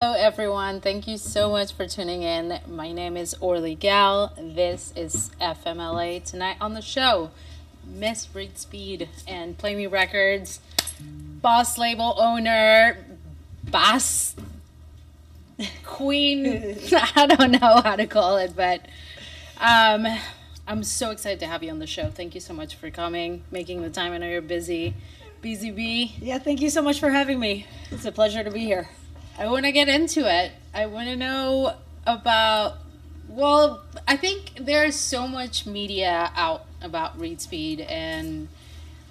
Hello, everyone. Thank you so much for tuning in. My name is Orly Gal. This is FMLA. Tonight on the show, Miss Reid Speed and Play Me Records, boss label owner, boss queen. I don't know how to call it, but I'm so excited to have you on the show. Thank you so much for coming, making the time. I know you're busy. Busy bee. Yeah, thank you so much for having me. It's a pleasure to be here. I want to get into it. I want to know about, well, I think there's so much media out about Reid Speed, and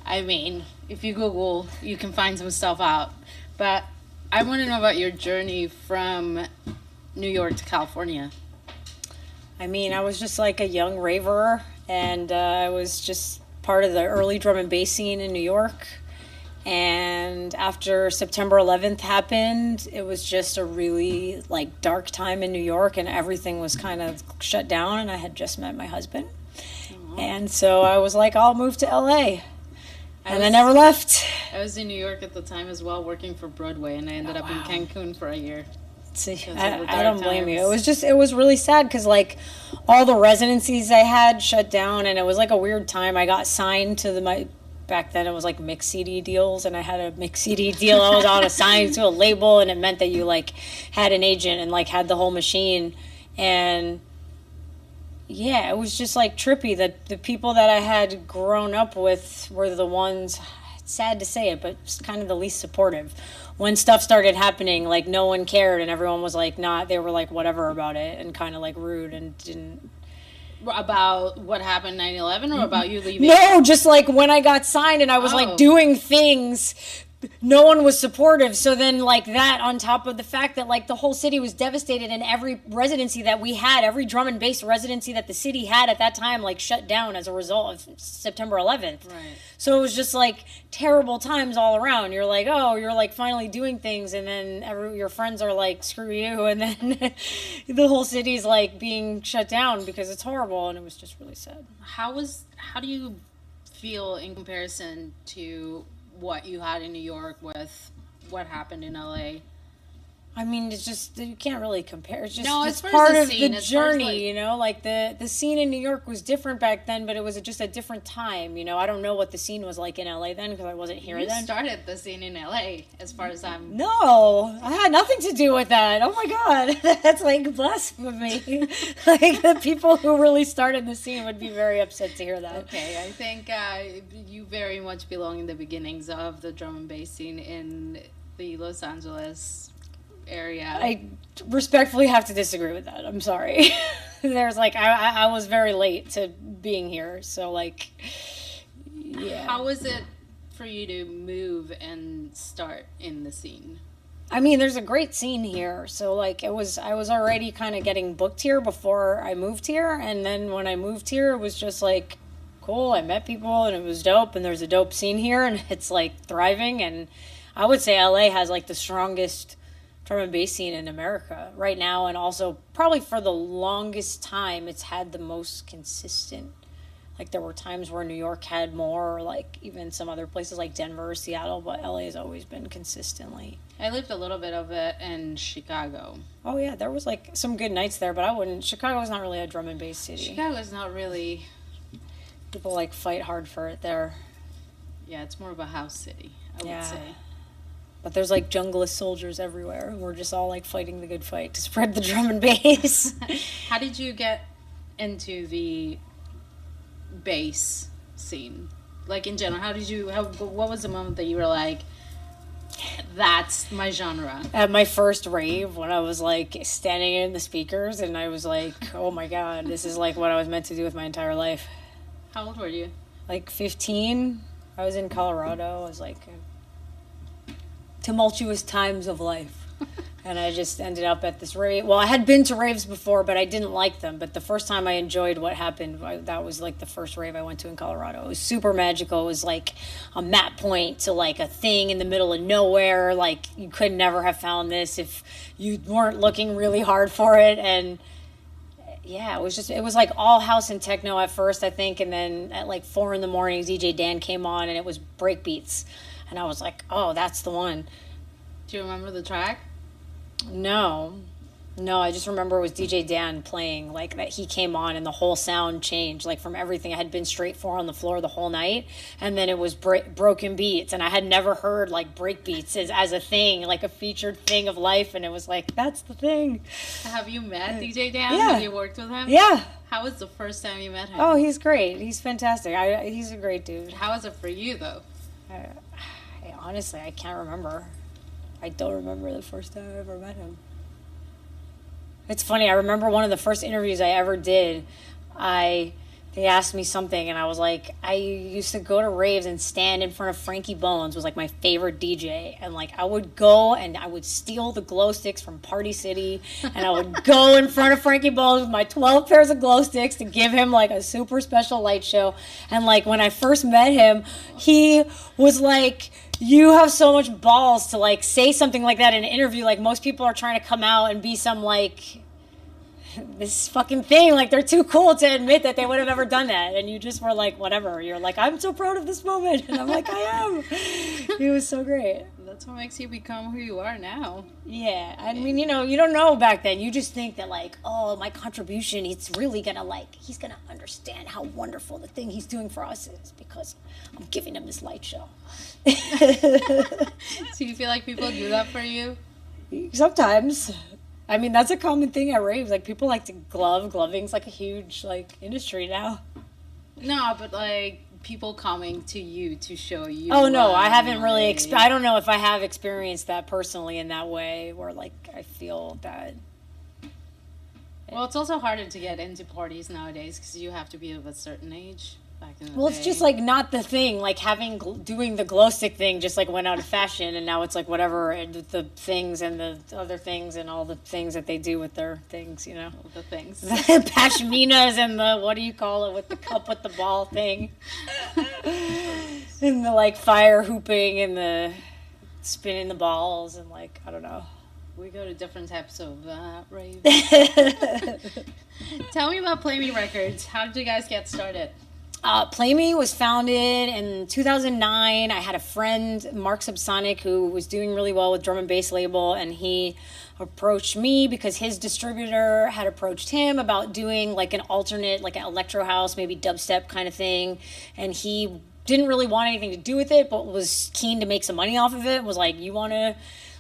I mean, if you Google, you can find some stuff out. But I want to know about your journey from New York to California. I mean, I was just like a young raver, and I was just part of the early drum and bass scene in New York. And after September 11th happened, it was just a really like dark time in New York, and everything was kind of shut down, and I had just met my husband. And so I was like, I'll move to LA. And I never left. I was in New York at the time as well, working for Broadway, and I ended up in Cancun for a year. See, I don't blame you. It was really sad because like all the residencies I had shut down, and it was like a weird time. I got signed to back then it was like mixed CD deals, and I had a mixed CD deal. I was on assigned to a label, and it meant that you like had an agent and like had the whole machine. And yeah, it was just like trippy that the people that I had grown up with were the ones, it's sad to say it, but just kind of the least supportive. When stuff started happening, like no one cared, and everyone was like not, they were like whatever about it, and kind of like rude and didn't. About what happened 9/11 or about you leaving? No, just like when I got signed and I was like doing things, no one was supportive. So then like that on top of the fact that like the whole city was devastated, and every residency that we had, every drum and bass residency that the city had at that time like shut down as a result of September 11th. Right. So it was just like terrible times all around. You're like, oh, you're like finally doing things, and then your friends are like, screw you, and then the whole city's like being shut down because it's horrible, and it was just really sad. How do you feel in comparison to what you had in New York with what happened in LA? I mean, it's just, you can't really compare. It's just, No, it's as far part as of the scene, the as far as, journey, like- you know? Like, the scene in New York was different back then, but it was just a different time, you know? I don't know what the scene was like in LA then, because I wasn't here You then. started the scene in LA, as far as I'm... No, I had nothing to do with that. Oh my God, that's like blasphemy. Like, the people who really started the scene would be very upset to hear that. Okay, I think you very much belong in the beginnings of the drum and bass scene in the Los Angeles area. I respectfully have to disagree with that. I'm sorry. There's like, I was very late to being here, so like, yeah. How was it for you to move and start in the scene? I mean, there's a great scene here, so like I was already kind of getting booked here before I moved here, and then when I moved here, it was just like cool. I met people, and it was dope, and there's a dope scene here, and it's like thriving, and I would say LA has like the strongest drum and bass scene in America right now, and also probably for the longest time it's had the most consistent. Like there were times where New York had more, or like even some other places like Denver or Seattle, but LA has always been consistently. I lived a little bit of it in Chicago. Oh yeah, there was like some good nights there, but I wouldn't. Chicago's not really a drum and bass city. Chicago's not really... People like fight hard for it there. Yeah, it's more of a house city, I would say. But there's like junglist soldiers everywhere. We're just all like fighting the good fight to spread the drum and bass. How did you get into the bass scene? Like in general, what was the moment that you were like, that's my genre? At my first rave, when I was like standing in the speakers, and I was like, oh my God, this is like what I was meant to do with my entire life. How old were you? Like 15. I was in Colorado. I was like tumultuous times of life. And I just ended up at this rave. Well, I had been to raves before, but I didn't like them. But the first time I enjoyed what happened, that was like the first rave I went to in Colorado. It was super magical. It was like a map point to like a thing in the middle of nowhere. Like you could never have found this if you weren't looking really hard for it. And yeah, it was like all house and techno at first, I think. And then at like 4 a.m, DJ Dan came on, and it was break beats. And I was like, oh, that's the one. Do you remember the track? No, I just remember it was DJ Dan playing, like, that he came on and the whole sound changed, like, from everything. I had been straight four on the floor the whole night, and then it was broken beats, and I had never heard, like, break beats as a thing, like a featured thing of life, and it was like, that's the thing. Have you met DJ Dan? Yeah. Have you worked with him? Yeah. How was the first time you met him? Oh, he's great. He's fantastic. He's a great dude. How was it for you, though? Honestly, I can't remember. I don't remember the first time I ever met him. It's funny, I remember one of the first interviews I ever did, they asked me something, and I was like, I used to go to raves and stand in front of Frankie Bones, was like my favorite DJ, and like I would go and I would steal the glow sticks from Party City, and I would go in front of Frankie Bones with my 12 pairs of glow sticks to give him like a super special light show. And like when I first met him, he was like, you have so much balls to like say something like that in an interview. Like most people are trying to come out and be some like this fucking thing. Like they're too cool to admit that they would have ever done that. And you just were like, whatever. You're like, I'm so proud of this moment. And I'm like, I am. He was so great. That's what makes you become who you are now. Yeah. I mean, you know, you don't know back then. You just think that like, oh, my contribution, it's really gonna like, he's gonna understand how wonderful the thing he's doing for us is because I'm giving him this light show. So you feel like people do that for you? Sometimes. I mean, that's a common thing at raves. Like, people like to glove. Gloving's like a huge, like, industry now. No, but like people coming to you to show you. Oh, no, I haven't really, I don't know if I have experienced that personally in that way where, like, I feel that. Well, it's also harder to get into parties nowadays because you have to be of a certain age. Back in the day. It's just like not the thing. Like doing the glow stick thing just like went out of fashion, and now it's like whatever, and the things and the other things and all the things that they do with their things, you know. The things. The pashminas and the, what do you call it, with the cup with the ball thing. And the like fire hooping and the spinning the balls and like, I don't know. We go to different types of raves. Tell me about Play Me Records. How did you guys get started? Play Me was founded in 2009. I had a friend, Mark Subsonic, who was doing really well with drum and bass label, and he approached me because his distributor had approached him about doing like an alternate, like an electro house, maybe dubstep kind of thing, and he didn't really want anything to do with it, but was keen to make some money off of it. Was like, you want to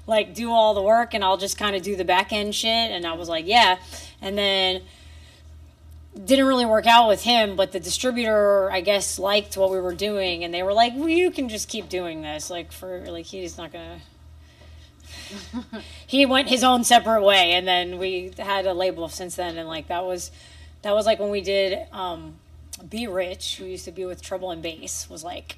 like do all the work and I'll just kind of do the back end shit? And I was like, yeah. And then didn't really work out with him, but the distributor, I guess, liked what we were doing, and they were like, well, you can just keep doing this. Like, for, like, he's not gonna... He went his own separate way, and then we had a label since then, and, like, that was like, when we did Be Rich, who used to be with Trouble and Bass, was, like...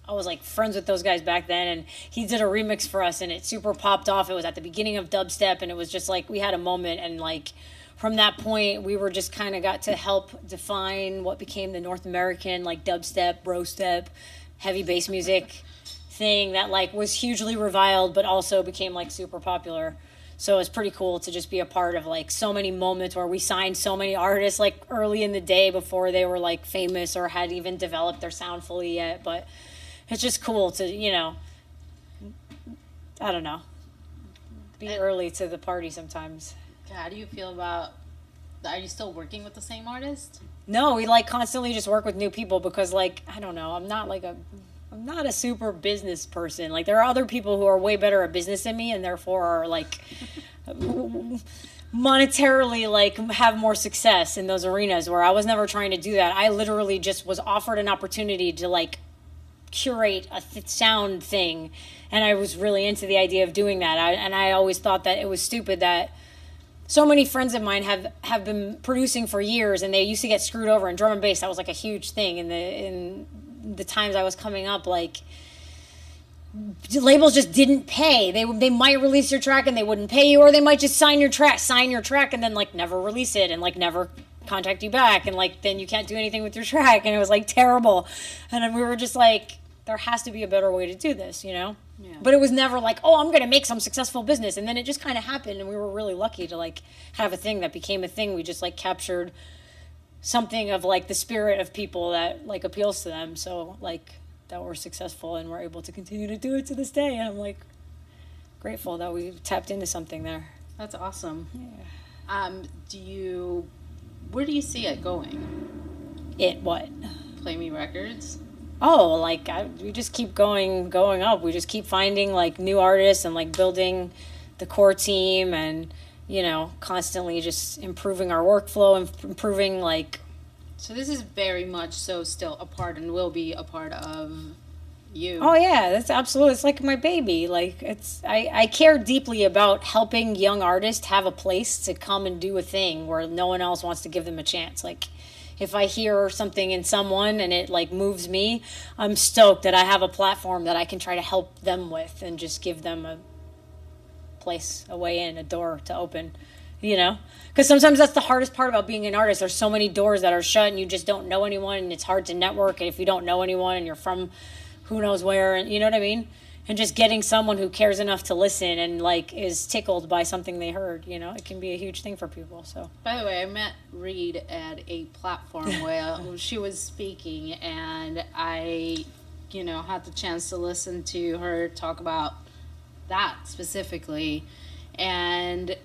I was, like, friends with those guys back then, and he did a remix for us, and it super popped off. It was at the beginning of dubstep, and it was just, like, we had a moment, and, like... From that point, we were just kind of got to help define what became the North American, like, dubstep, bro-step, heavy bass music thing that, like, was hugely reviled, but also became, like, super popular. So it's pretty cool to just be a part of, like, so many moments where we signed so many artists, like, early in the day before they were, like, famous or had even developed their sound fully yet. But it's just cool to, you know, I don't know, be early to the party sometimes. How do you feel about, are you still working with the same artist? No, we like constantly just work with new people because, like, I don't know, I'm not a super business person. Like, there are other people who are way better at business than me and therefore are like monetarily like have more success in those arenas, where I was never trying to do that. I literally just was offered an opportunity to like curate a sound thing, and I was really into the idea of doing that. And I always thought that it was stupid that so many friends of mine have been producing for years, and they used to get screwed over in drum and bass. That was like a huge thing in the times I was coming up. Like, labels just didn't pay. They might release your track and they wouldn't pay you, or they might just sign your track and then like never release it and like never contact you back, and like then you can't do anything with your track, and it was like terrible. And then we were just like, there has to be a better way to do this, you know? Yeah. But it was never like, oh, I'm going to make some successful business. And then it just kind of happened, and we were really lucky to, like, have a thing that became a thing. We just, like, captured something of, like, the spirit of people that, like, appeals to them. So, like, that we're successful, and we're able to continue to do it to this day. And I'm like, grateful that we tapped into something there. That's awesome. Yeah. Where do you see it going? What? Play Me Records? Oh, like, we just keep going up. We just keep finding, like, new artists and, like, building the core team and, you know, constantly just improving our workflow and improving, like... So this is very much so still a part and will be a part of you. Oh, yeah, that's absolutely... It's like my baby. Like, I care deeply about helping young artists have a place to come and do a thing where no one else wants to give them a chance. Like... If I hear something in someone and it, like, moves me, I'm stoked that I have a platform that I can try to help them with and just give them a place, a way in, a door to open, you know? Because sometimes that's the hardest part about being an artist. There's so many doors that are shut and you just don't know anyone, and it's hard to network. And if you don't know anyone and you're from who knows where, and you know what I mean? And just getting someone who cares enough to listen and, like, is tickled by something they heard, you know, it can be a huge thing for people. So, by the way, I met Reid at a platform where she was speaking, and I, you know, had the chance to listen to her talk about that specifically. And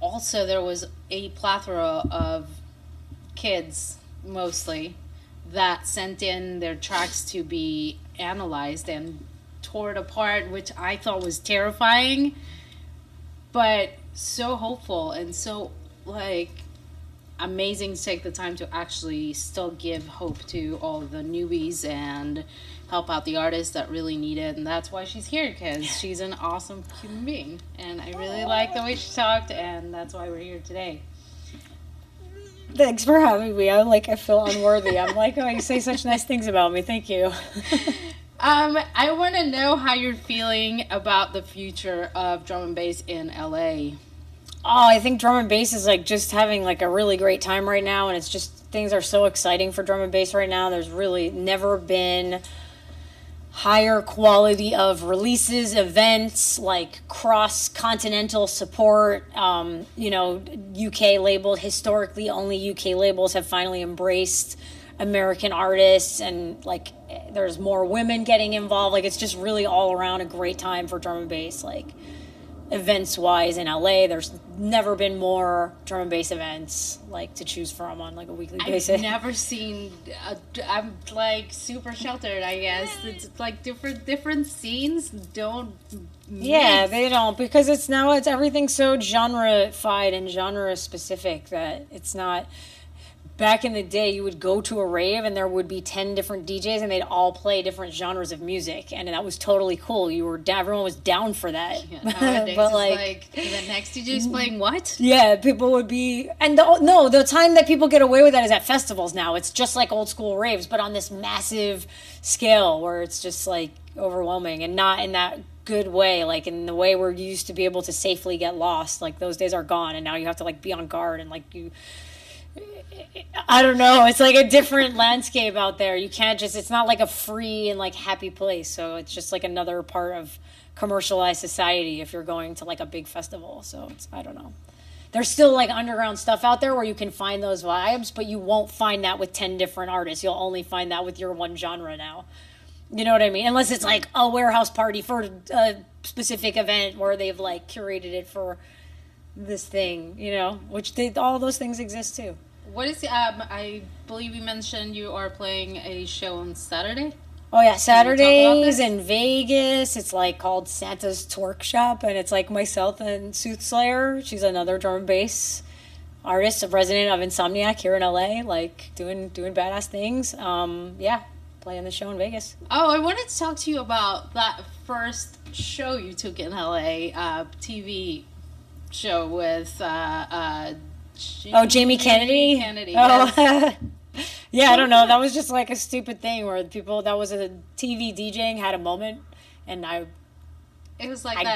also there was a plethora of kids, mostly, that sent in their tracks to be analyzed and torn apart, which I thought was terrifying, but so hopeful and so, like, amazing to take the time to actually still give hope to all the newbies and help out the artists that really need it. And that's why she's here, because she's an awesome human being, and I really like the way she talked, and that's why we're here today. Thanks for having me. I feel unworthy. I'm like, oh, you say such nice things about me. Thank you. I want to know how you're feeling about the future of drum and bass in LA. Oh, I think drum and bass is, like, just having, like, a really great time right now, and it's just, things are so exciting for drum and bass right now. There's really never been higher quality of releases, events, like cross-continental support. You know, UK labeled, historically only UK labels have finally embraced American artists, and, like, there's more women getting involved. Like, it's just really all around a great time for drum and bass. Like, events wise in LA, there's never been more drum and bass events, like, to choose from on, like, a weekly basis. I've never seen I'm, like, super sheltered, I guess. It's like different scenes don't mix. They don't, because it's everything's so genre-fied and genre specific that it's not. Back in the day, you would go to a rave and there would be 10 different DJs and they'd all play different genres of music, and that was totally cool. Everyone was down for that. Yeah, nowadays but like the next DJ's playing what? Yeah, people would be, and the time that people get away with that is at festivals now. It's just like old school raves, but on this massive scale where it's just, like, overwhelming, and not in that good way, like in the way we're used to be able to safely get lost. Like, those days are gone, and now you have to, like, be on guard, and, like, I don't know. It's like a different landscape out there. You can't just, it's not like a free and, like, happy place. So it's just like another part of commercialized society if you're going to, like, a big festival. So it's, I don't know. There's still, like, underground stuff out there where you can find those vibes, but you won't find that with 10 different artists. You'll only find that with your one genre now. You know what I mean? Unless it's like a warehouse party for a specific event where they've, like, curated it for this thing, you know, which all those things exist too. What is I believe you mentioned you are playing a show on Saturday? Oh yeah, Saturdays in Vegas. It's, like, called Santa's Twerk Shop, and it's, like, myself and Soothslayer. She's another drum and bass artist, a resident of Insomniac here in LA, like, doing badass things. Playing the show in Vegas. Oh, I wanted to talk to you about that first show you took in LA, TV show with Jamie Kennedy. Yes. Yeah, I don't know. That was just, like, a stupid thing where that was a TV DJing had a moment, and I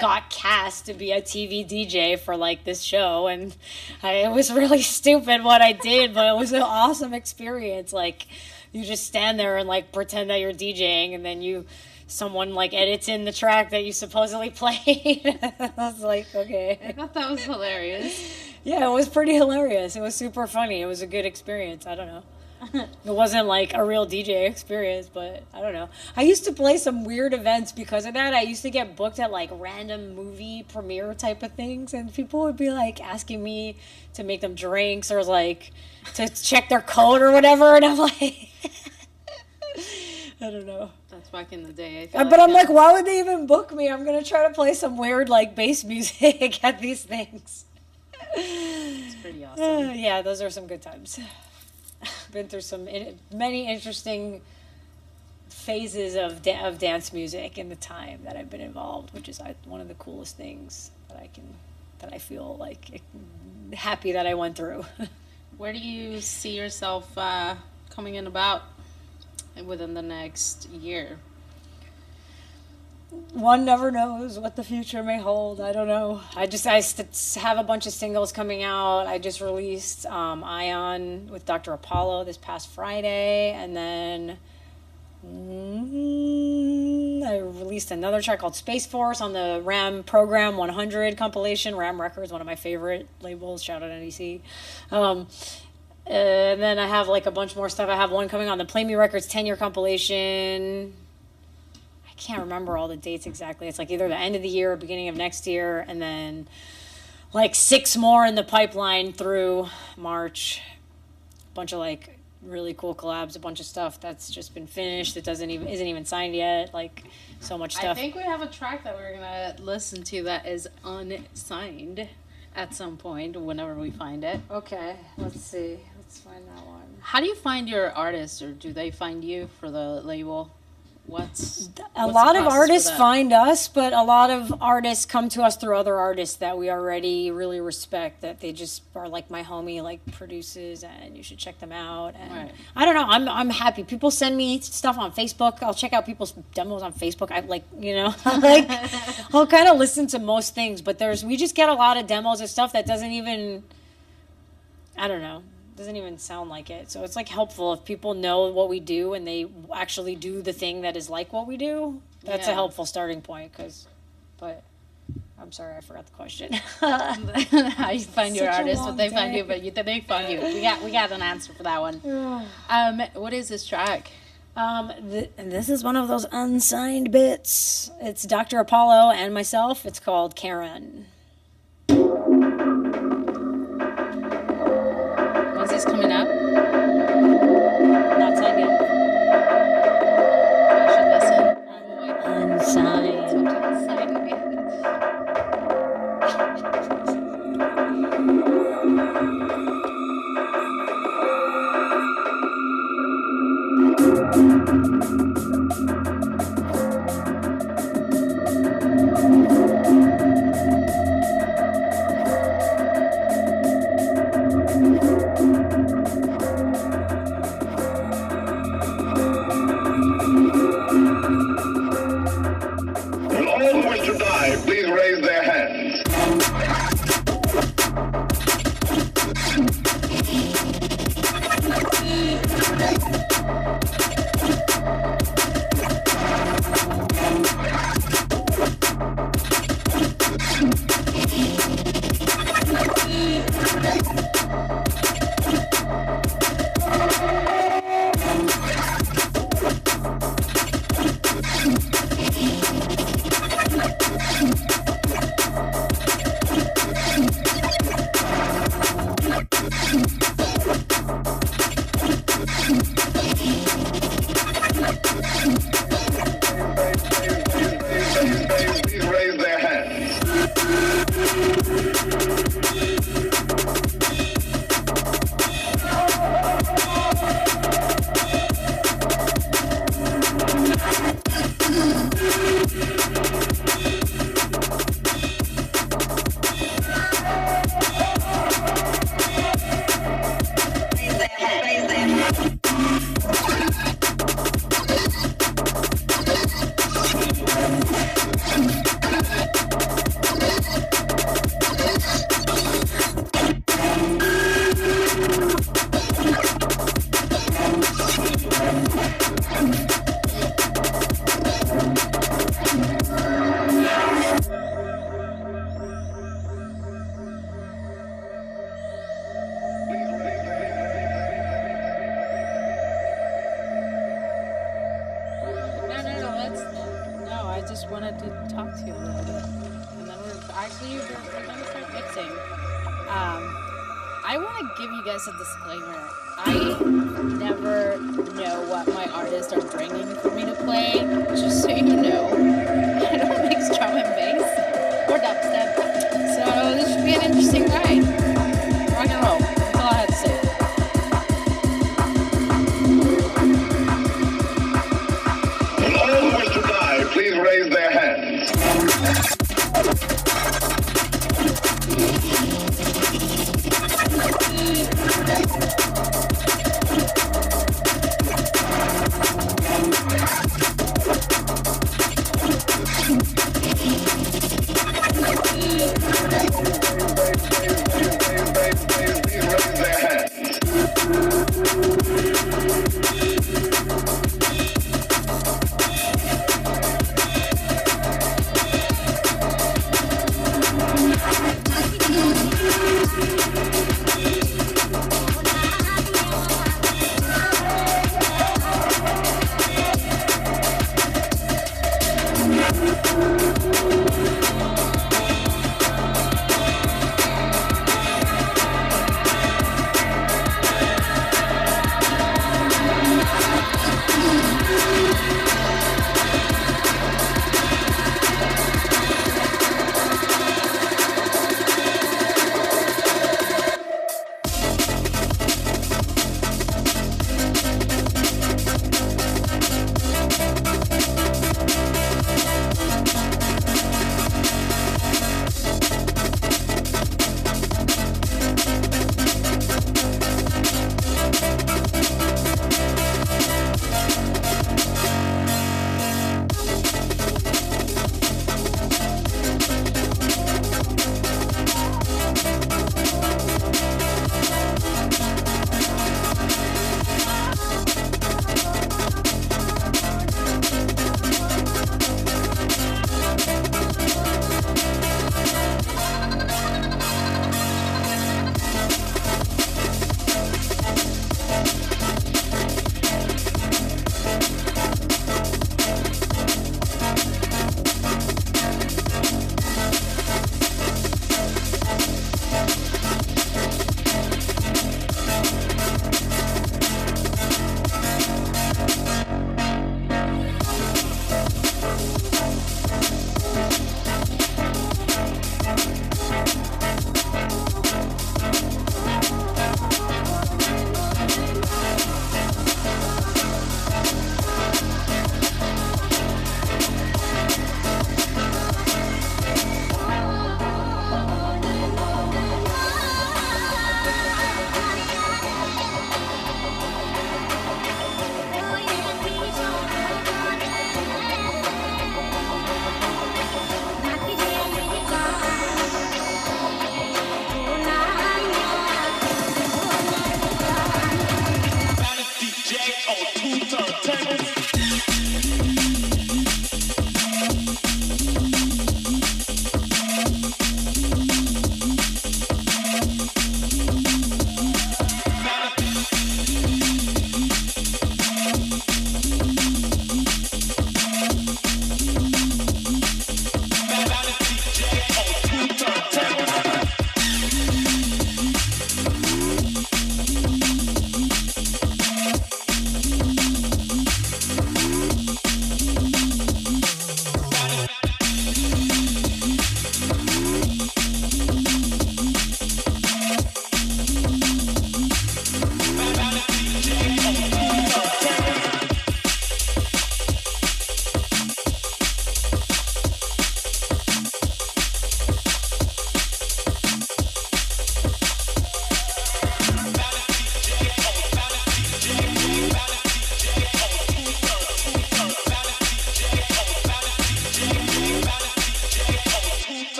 got cast to be a TV DJ for, like, this show, and it was really stupid what I did, but it was an awesome experience. Like, you just stand there and, like, pretend that you're DJing, and then someone, like, edits in the track that you supposedly played. I was like, okay. I thought that was hilarious. Yeah, it was pretty hilarious. It was super funny. It was a good experience. I don't know. It wasn't like a real DJ experience, but I don't know. I used to play some weird events because of that. I used to get booked at like random movie premiere type of things, and people would be like asking me to make them drinks or like to check their code or whatever, and I'm like, I don't know. That's back in the day. But I'm like, why would they even book me? I'm gonna try to play some weird like bass music at these things. It's pretty awesome. Yeah, those are some good times. Been through many interesting phases of dance music in the time that I've been involved, which is one of the coolest things that I feel like happy that I went through. Where do you see yourself coming in about within the next year? One never knows what the future may hold. I don't know. I have a bunch of singles coming out. I just released Ion with Dr. Apollo this past Friday, and then I released another track called Space Force on the Ram Program 100 compilation. Ram Records, one of my favorite labels. Shout out NEC. And then I have like a bunch more stuff. I have one coming on the Play Me Records 10-year compilation. Can't remember all the dates exactly. It's like either the end of the year or beginning of next year, and then like 6 more in the pipeline through March. A bunch of like really cool collabs, a bunch of stuff that's just been finished that isn't even signed yet. Like so much stuff. I think we have a track that we're gonna listen to that is unsigned at some point whenever we find it. Okay, let's see. Let's find that one. How do you find your artists, or do they find you for the label? A lot of artists find us, but a lot of artists come to us through other artists that we already really respect, that they just are like my homie like produces, and you should check them out. And right. I don't know, I'm happy. People send me stuff on Facebook. I'll check out people's demos on Facebook. I like, I'll kind of listen to most things, but we just get a lot of demos of stuff that doesn't even sound like it. So it's like helpful if people know what we do and they actually do the thing that is like what we do. That's a helpful starting point. But I'm sorry, I forgot the question. How you find your artists, what they find you, but they find you. We got an answer for that one. What is this track? This is one of those unsigned bits. It's Dr. Apollo and myself. It's called Karen. When's this coming up? Not signed yet. I should listen. Unsigned. Please raise their hands. to talk to you a little bit. And then we're going to start mixing. I want to give you guys a disclaimer. I never know what my artists are bringing for me to play, just so you know. I don't mix drum and bass or dubstep. So this should be an interesting ride. Rock and roll. That's all I have to say. All who wish to die, please raise their hands.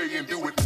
way and do it.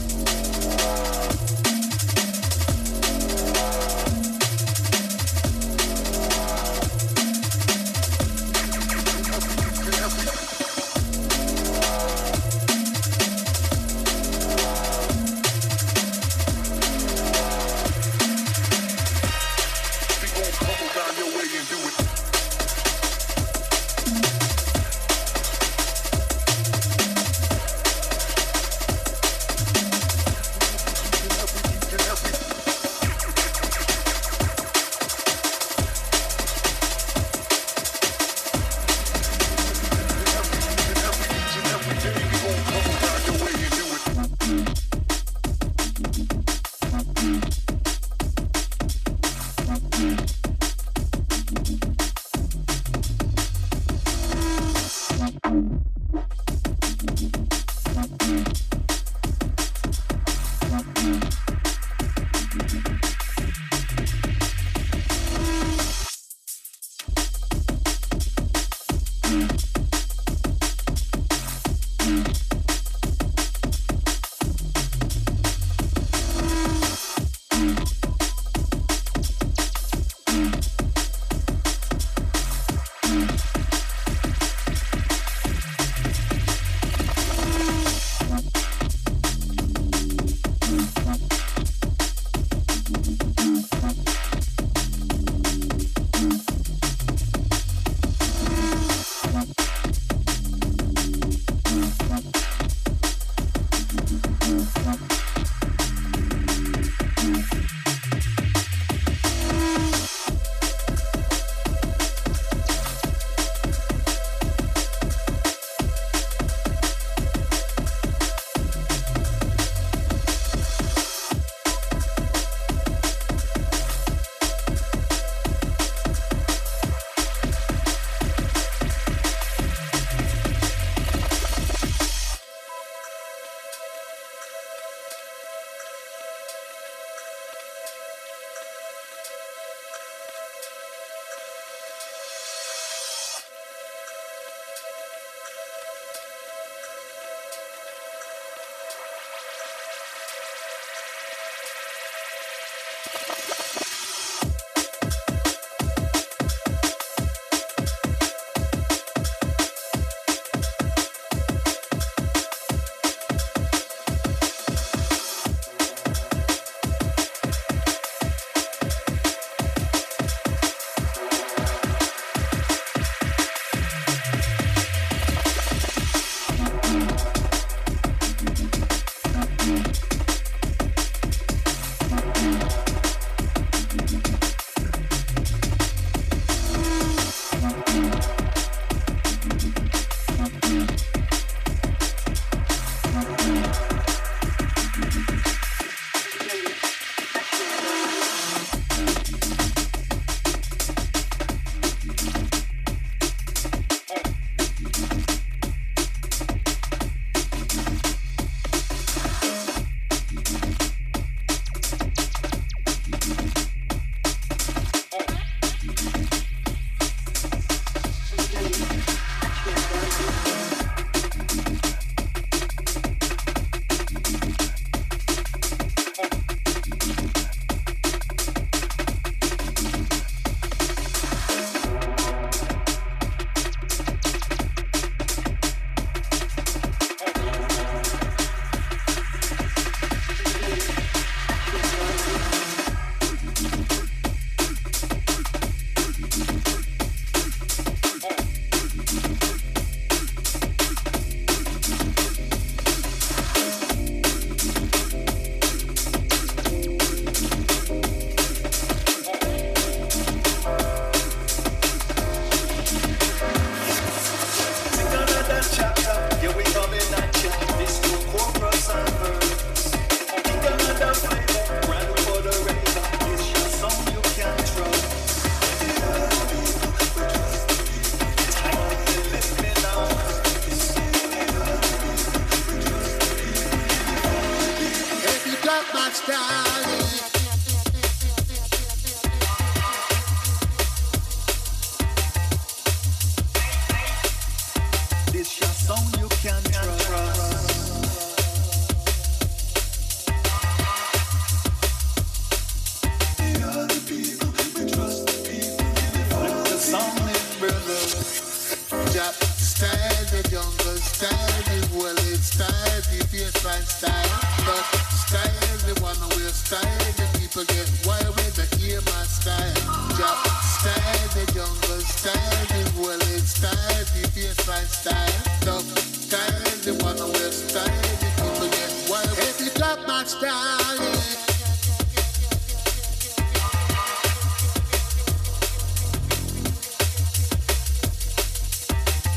the baseline style. Tough style, the one wear style. The people get wild when they hear my style. Jump style, the jungle style. The wallet style, the baseline style. Tough style, the one wear style. The people get wild. Hey, the top my style, yeah.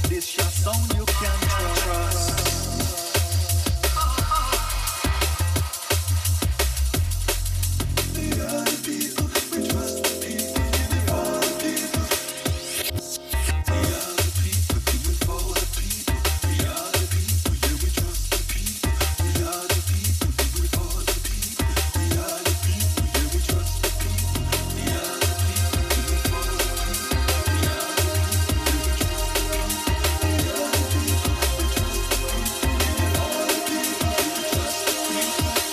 This your song you can trust. We are the people, we trust the people, we are the people. We are the people, do it for the people. We are the people, yeah, we trust the people. We are the people, do it for the people. We are the people, yeah, we trust the people. We are the people, do it for the people. We are the people, yeah, we trust the people.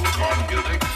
with modern music.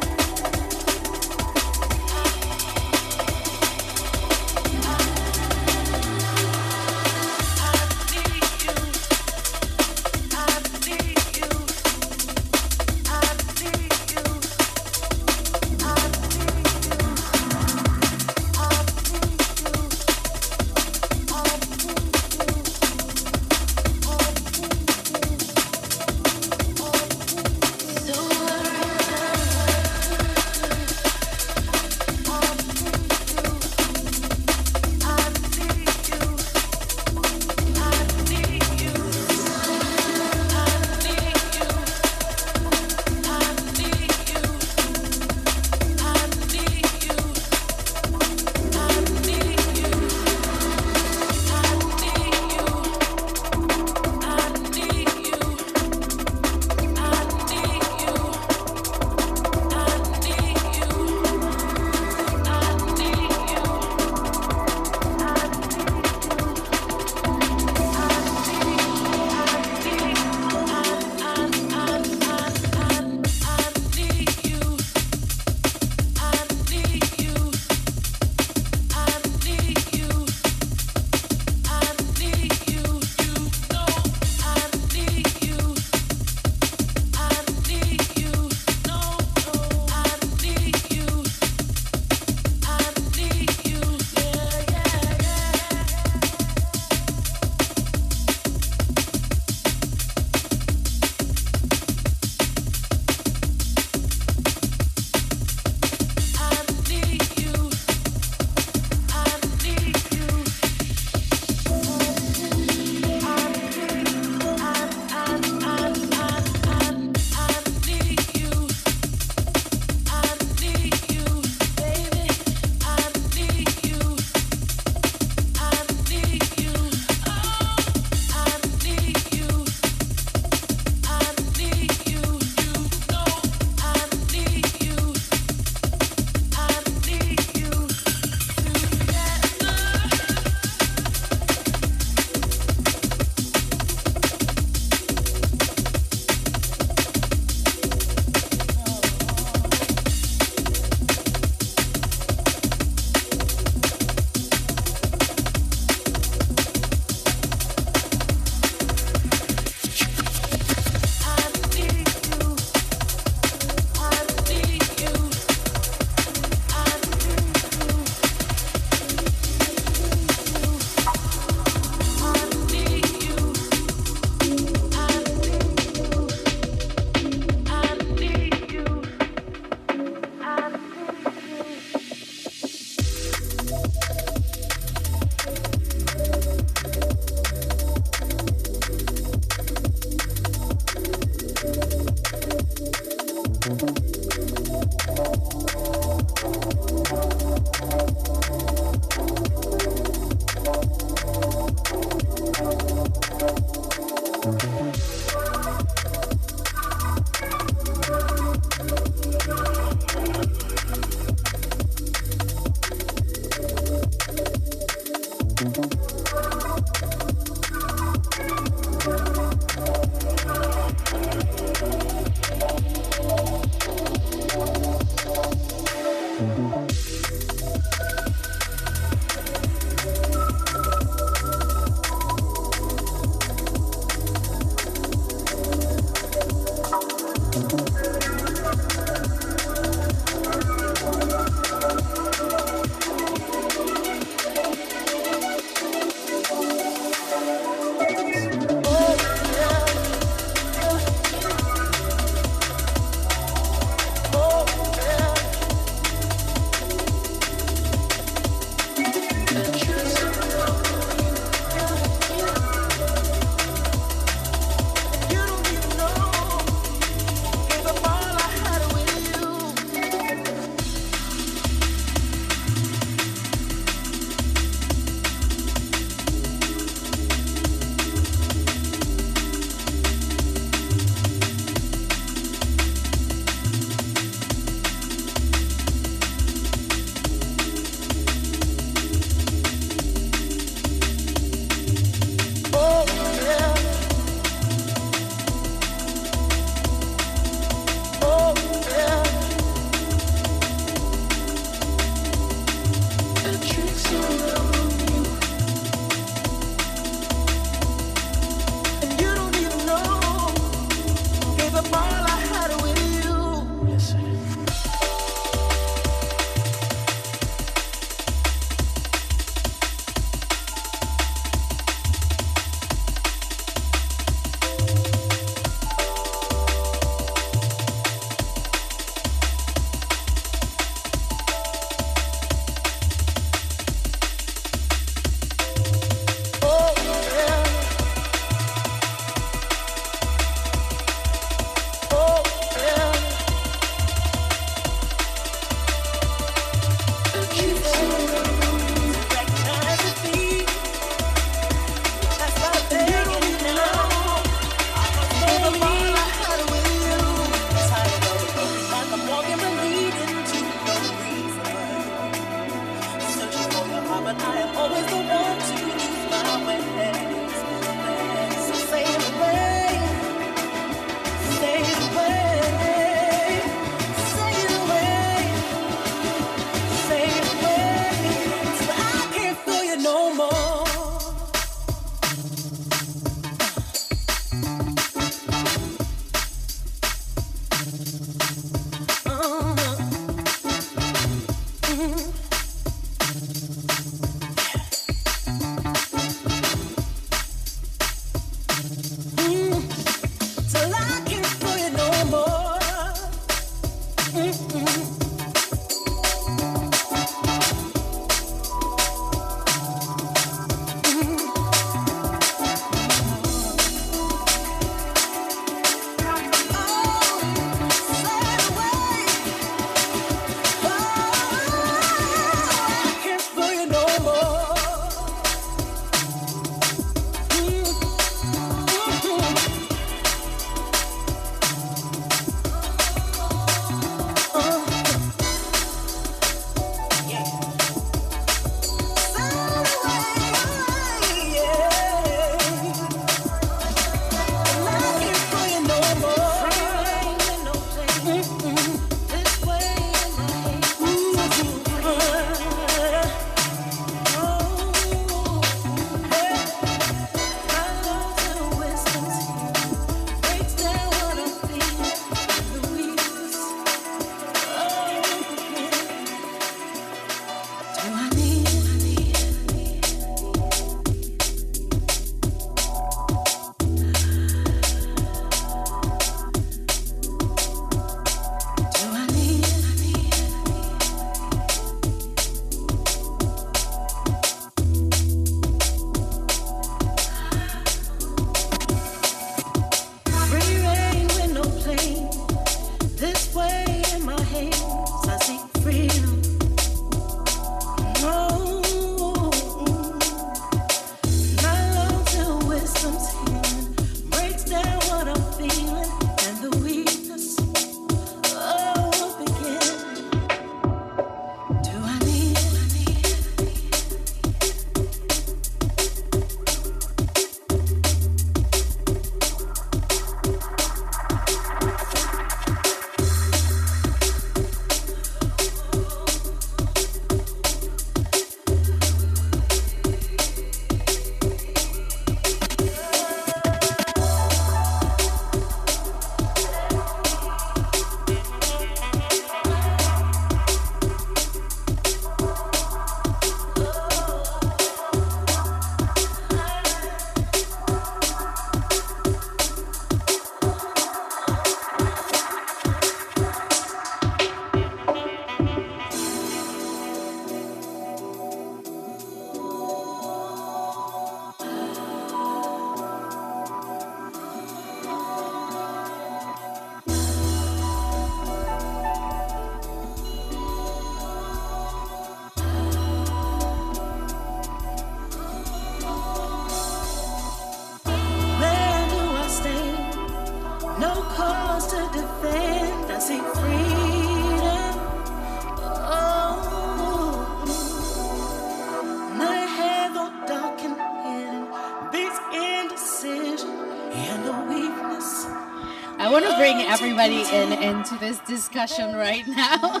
want to bring everybody into this discussion right now.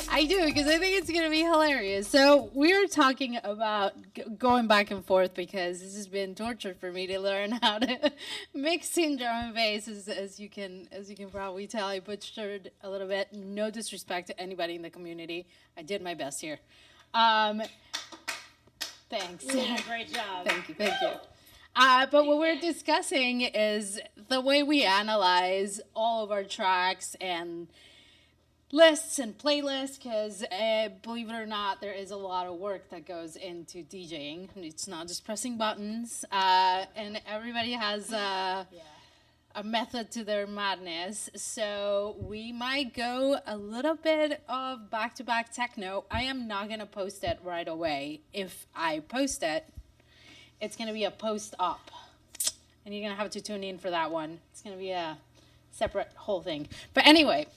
I do, because I think it's going to be hilarious. So we were talking about going back and forth, because this has been torture for me to learn how to mix in drum and bass. As you can probably tell, I butchered a little bit. No disrespect to anybody in the community. I did my best here. Thanks. Yeah, great job. Thank you. But what we're discussing is the way we analyze all of our tracks and lists and playlists, because believe it or not, there is a lot of work that goes into DJing. It's not just pressing buttons, and everybody has a method to their madness. So we might go a little bit of back-to-back techno. I am not going to post it right away. If I post it, it's going to be a post-up, and you're going to have to tune in for that one. It's going to be a separate whole thing. But anyway,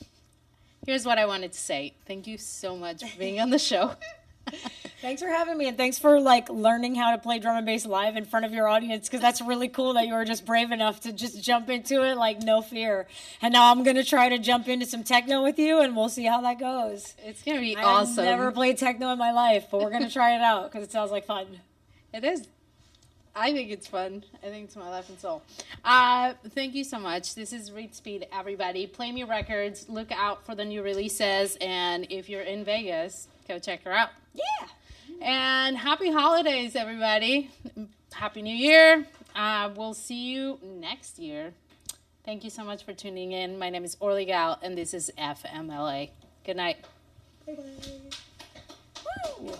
here's what I wanted to say. Thank you so much for being on the show. Thanks for having me, and thanks for learning how to play drum and bass live in front of your audience, because that's really cool that you were just brave enough to just jump into it no fear. And now I'm gonna try to jump into some techno with you, and we'll see how that goes. It's gonna be awesome. I've never played techno in my life, but we're gonna try it out because it sounds like fun. It is. I think it's fun. I think it's my life and soul. Thank you so much. This is Reid Speed, everybody. Play Me Records. Look out for the new releases. And if you're in Vegas, go check her out. Yeah. And happy holidays, everybody. Happy New Year. We'll see you next year. Thank you so much for tuning in. My name is Orly Gal, and this is FMLA. Good night. Bye-bye. Woo!